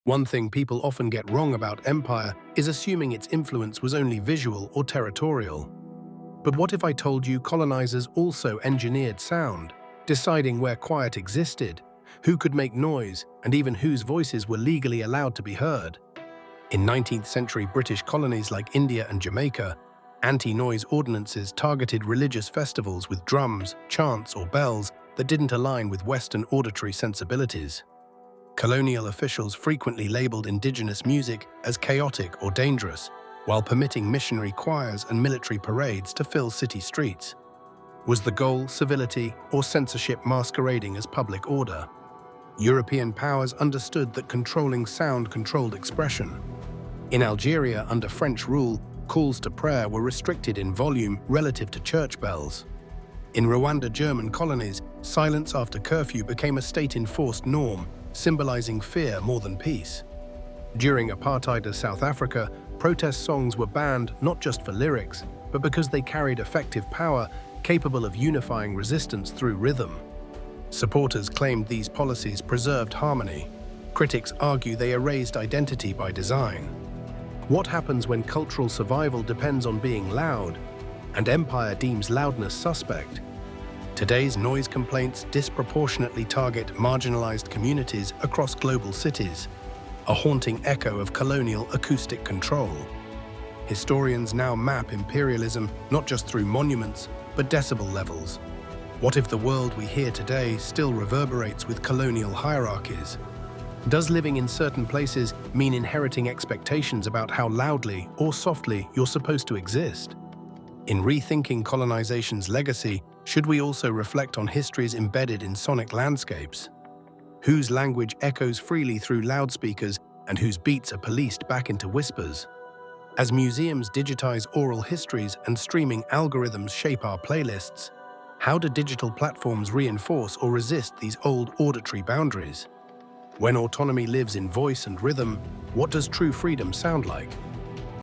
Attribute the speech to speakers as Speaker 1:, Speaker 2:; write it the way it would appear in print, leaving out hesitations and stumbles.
Speaker 1: One thing people often get wrong about empire is assuming its influence was only visual or territorial. But what if I told you colonizers also engineered sound, deciding where quiet existed, who could make noise, and even whose voices were legally allowed to be heard? In 19th century British colonies like India and Jamaica, anti-noise ordinances targeted religious festivals with drums, chants, or bells that didn't align with Western auditory sensibilities. Colonial officials frequently labeled indigenous music as chaotic or dangerous, while permitting missionary choirs and military parades to fill city streets. Was the goal civility or censorship masquerading as public order? European powers understood that controlling sound controlled expression. In Algeria, under French rule, calls to prayer were restricted in volume relative to church bells. In Rwanda German colonies, silence after curfew became a state-enforced norm, symbolizing fear more than peace. During apartheid of South Africa, protest songs were banned not just for lyrics, but because they carried effective power capable of unifying resistance through rhythm. Supporters claimed these policies preserved harmony. Critics argue they erased identity by design. What happens when cultural survival depends on being loud, and empire deems loudness suspect? Today's noise complaints disproportionately target marginalized communities across global cities, a haunting echo of colonial acoustic control. Historians now map imperialism not just through monuments, but decibel levels. What if the world we hear today still reverberates with colonial hierarchies? Does living in certain places mean inheriting expectations about how loudly or softly you're supposed to exist? In rethinking colonization's legacy, should we also reflect on histories embedded in sonic landscapes? Whose language echoes freely through loudspeakers and whose beats are policed back into whispers? As museums digitize oral histories and streaming algorithms shape our playlists, how do digital platforms reinforce or resist these old auditory boundaries? When autonomy lives in voice and rhythm, what does true freedom sound like?